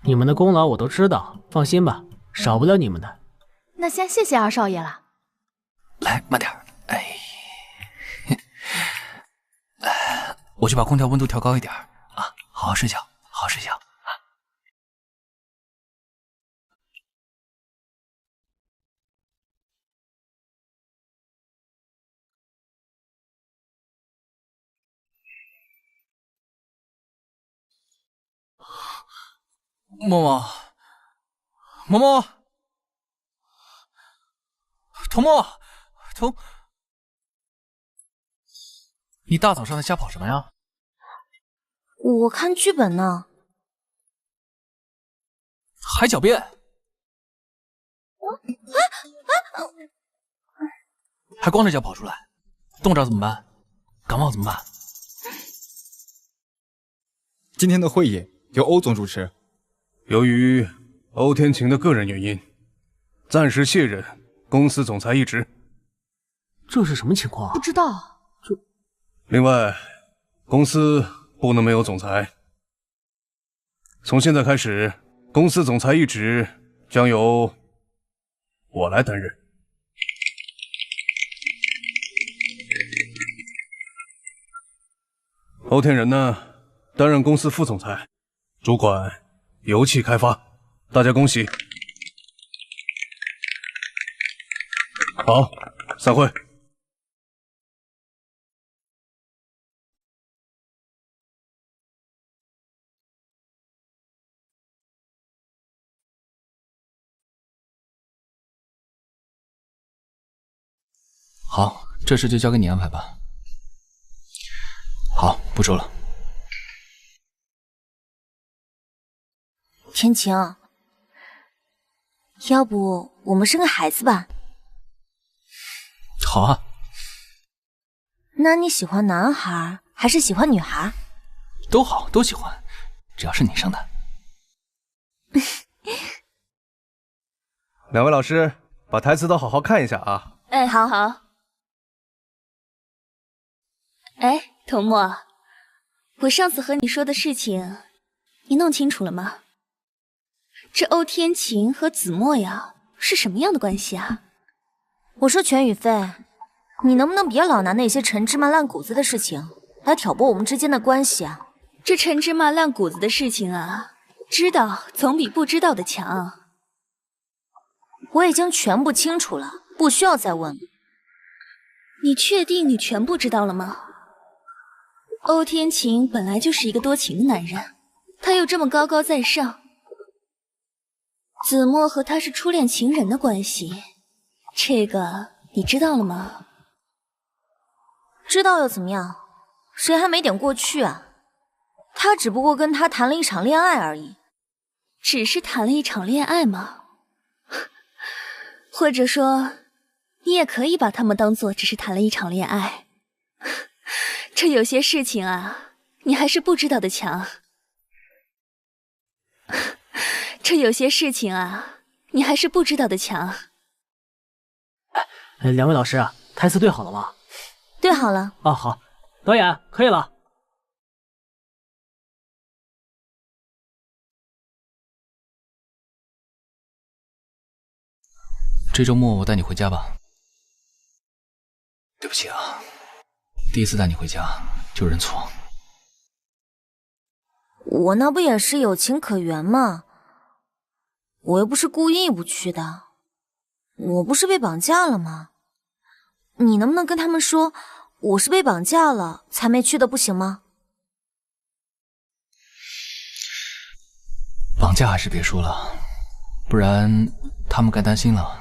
你们的功劳我都知道，放心吧，少不了你们的。那先谢谢二少爷了。来，慢点。哎，我去把空调温度调高一点啊！好好睡觉，好好睡觉啊！默默，默默，童默，你大早上的瞎跑什么呀？我看剧本呢。还狡辩？还光着脚跑出来，冻着怎么办？感冒怎么办？今天的会议由欧总主持。由于欧天晴的个人原因，暂时卸任公司总裁一职。这是什么情况？不知道。另外，公司不能没有总裁。从现在开始，公司总裁一职将由我来担任。欧天仁呢，担任公司副总裁，主管油气开发。大家恭喜！好，散会。好，这事就交给你安排吧。好，不说了。天晴，要不我们生个孩子吧？好啊。那你喜欢男孩还是喜欢女孩？都好，都喜欢，只要是你生的。两位老师，把台词都好好看一下啊。哎，好。哎，童墨，我上次和你说的事情，你弄清楚了吗？这欧天晴和子墨呀，是什么样的关系啊？我说全宇飞，你能不能别老拿那些陈芝麻烂谷子的事情来挑拨我们之间的关系啊？这陈芝麻烂谷子的事情啊，知道总比不知道的强。我已经全部清楚了，不需要再问了。你确定你全部知道了吗？欧天晴本来就是一个多情的男人，他又这么高高在上，子墨和他是初恋情人的关系，这个你知道了吗？知道又怎么样？谁还没点过去啊？他只不过跟他谈了一场恋爱而已。只是谈了一场恋爱吗？或者说，你也可以把他们当作只是谈了一场恋爱。这有些事情啊，你还是不知道的强。这有些事情啊，你还是不知道的强。两位老师，台词对好了吗？对好了。哦，好，导演可以了。这周末我带你回家吧。对不起啊，第一次带你回家就认错。我那不也是有情可原吗？我又不是故意不去的，我不是被绑架了吗？你能不能跟他们说，我是被绑架了才没去的，不行吗？绑架还是别说了，不然他们该担心了。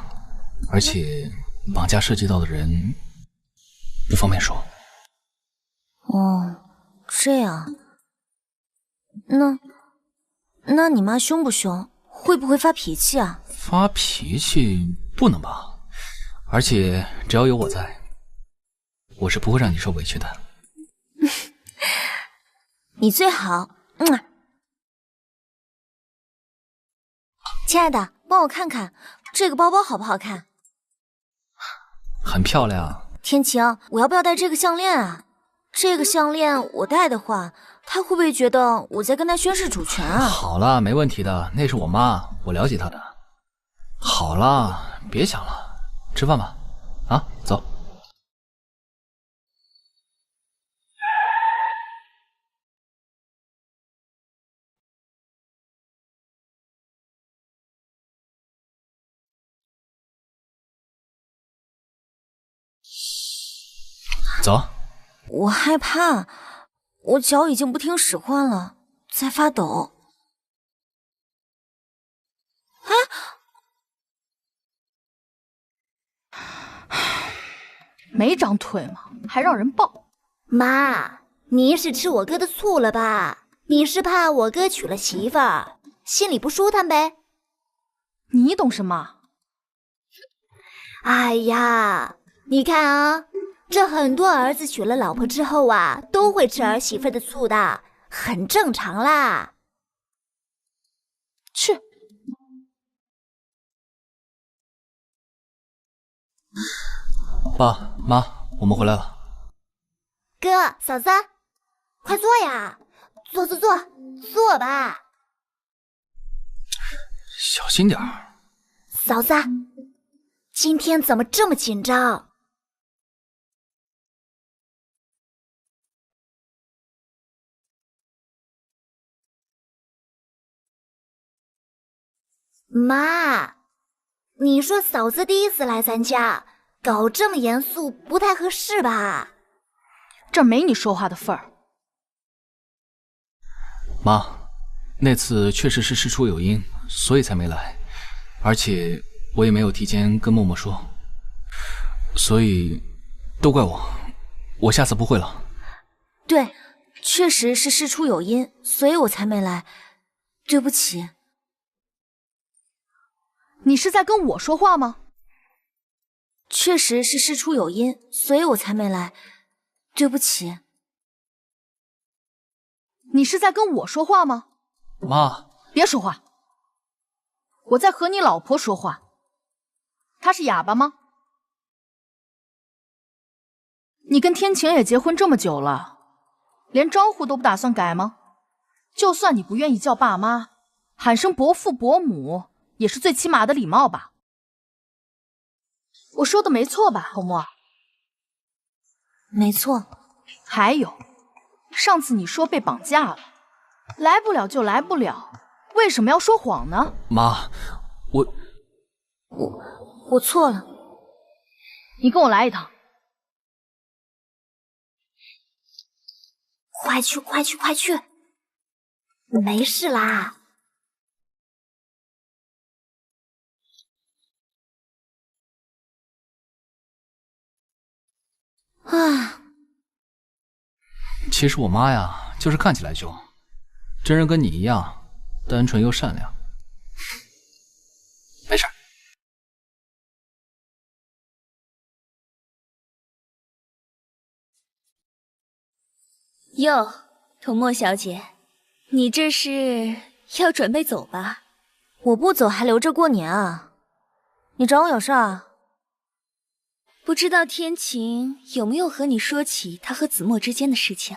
而且绑架涉及到的人不方便说。哦，这样。那你妈凶不凶？会不会发脾气啊？发脾气不能吧？而且只要有我在，我是不会让你受委屈的。你最好。亲爱的，帮我看看这个包包好不好看？很漂亮。天晴，我要不要戴这个项链啊？这个项链我戴的话，他会不会觉得我在跟他宣誓主权啊？好了，没问题的，那是我妈，我了解她的。好了，别想了，吃饭吧。啊，走。走。我害怕，我脚已经不听使唤了，在发抖。没长腿吗？还让人抱。妈，你是吃我哥的醋了吧？你是怕我哥娶了媳妇儿，心里不舒坦呗？你懂什么？哎呀，你看啊，这很多儿子娶了老婆之后啊，都会吃儿媳妇的醋的，很正常啦。去。爸妈，我们回来了。哥，嫂子，快坐呀，坐吧。小心点儿。嫂子，今天怎么这么紧张？妈，你说嫂子第一次来咱家，搞这么严肃不太合适吧？这没你说话的份儿。妈，那次确实是事出有因，所以才没来，而且我也没有提前跟默默说，所以都怪我，我下次不会了。对，确实是事出有因，所以我才没来，对不起。你是在跟我说话吗？确实是事出有因，所以我才没来，对不起。你是在跟我说话吗？妈，别说话，我在和你老婆说话。她是哑巴吗？你跟天晴也结婚这么久了，连招呼都不打算改吗？就算你不愿意叫爸妈，喊声伯父伯母也是最起码的礼貌吧？我说的没错吧，红墨？没错。还有，上次你说被绑架了，来不了就来不了，为什么要说谎呢？妈，我错了，你跟我来一趟。快去，快去，快去！没事啦。啊，其实我妈呀，就是看起来凶，真人跟你一样，单纯又善良。没事。哟，童墨小姐，你这是要准备走吧？我不走还留着过年啊？你找我有事啊？不知道天晴有没有和你说起他和子墨之间的事情？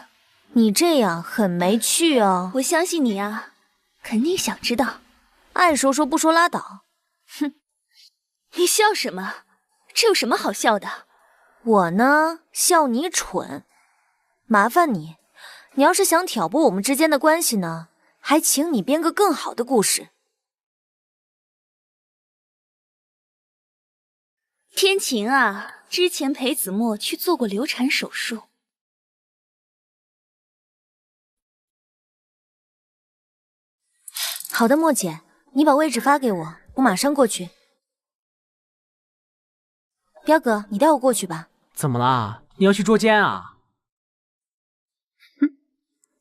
你这样很没趣哦。我相信你啊，肯定想知道。爱说说不说拉倒。哼，你笑什么？这有什么好笑的？我呢，笑你蠢。麻烦你，你要是想挑拨我们之间的关系呢，还请你编个更好的故事。天晴啊，之前陪子墨去做过流产手术。好的，墨姐，你把位置发给我，我马上过去。彪哥，你带我过去吧。怎么了？你要去捉奸啊？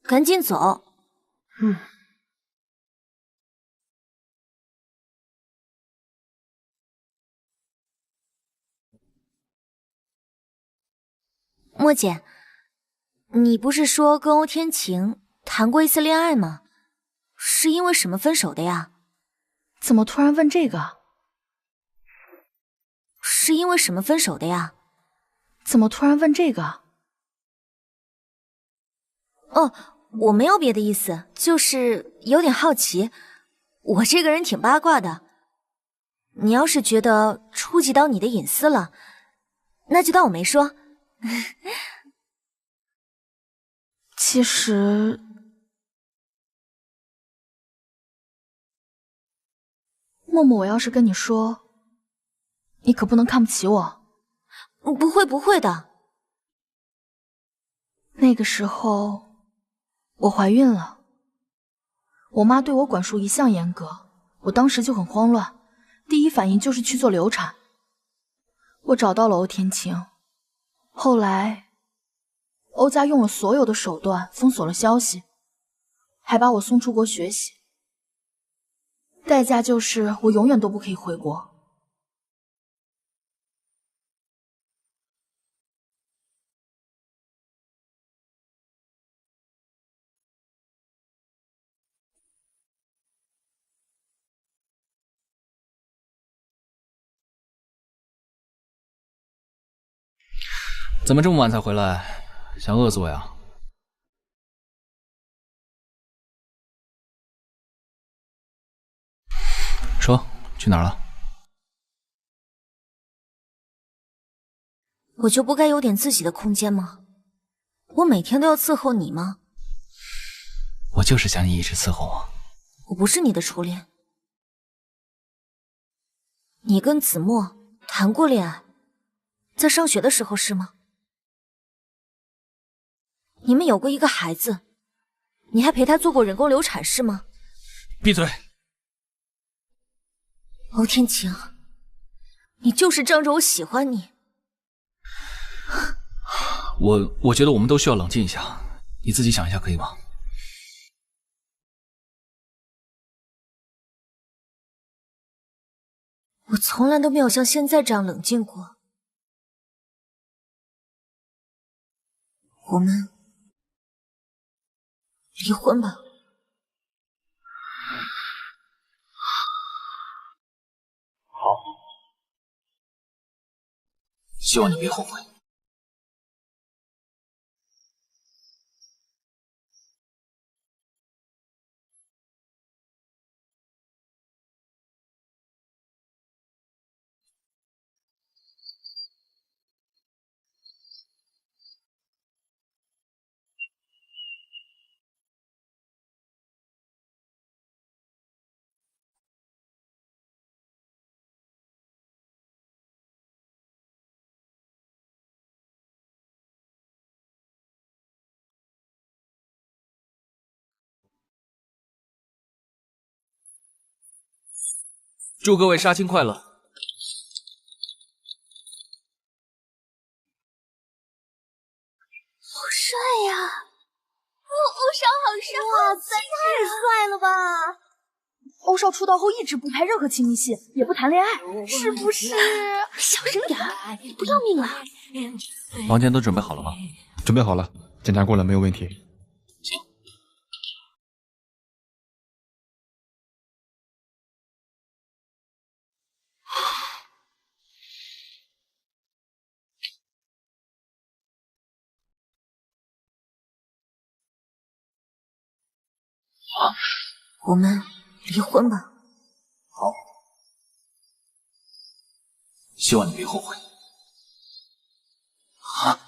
赶紧走。墨姐，你不是说跟欧天晴谈过一次恋爱吗？是因为什么分手的呀？怎么突然问这个？是因为什么分手的呀？怎么突然问这个？哦，我没有别的意思，就是有点好奇。我这个人挺八卦的，你要是觉得触及到你的隐私了，那就当我没说。其实，默默，我要是跟你说，你可不能看不起我。不会，不会的。那个时候，我怀孕了，我妈对我管束一向严格，我当时就很慌乱，第一反应就是去做流产。我找到了欧天晴，后来欧家用了所有的手段封锁了消息，还把我送出国学习，代价就是我永远都不可以回国。怎么这么晚才回来？想饿死我呀？说，去哪儿了？我就不该有点自己的空间吗？我每天都要伺候你吗？我就是想你一直伺候我。我不是你的初恋。你跟子墨谈过恋爱，在上学的时候是吗？你们有过一个孩子，你还陪他做过人工流产是吗？闭嘴！欧天晴，你就是仗着我喜欢你。我觉得我们都需要冷静一下，你自己想一下可以吗？我从来都没有像现在这样冷静过。我们离婚吧。好，希望你别后悔。祝各位杀青快乐！好帅呀！欧少好帅！哇塞，太帅了吧！欧少出道后一直不拍任何亲密戏，也不谈恋爱，是不是？小声点，不要命了？房间都准备好了吗？准备好了，检查过了，没有问题。行。我们离婚吧。好，希望你别后悔。啊！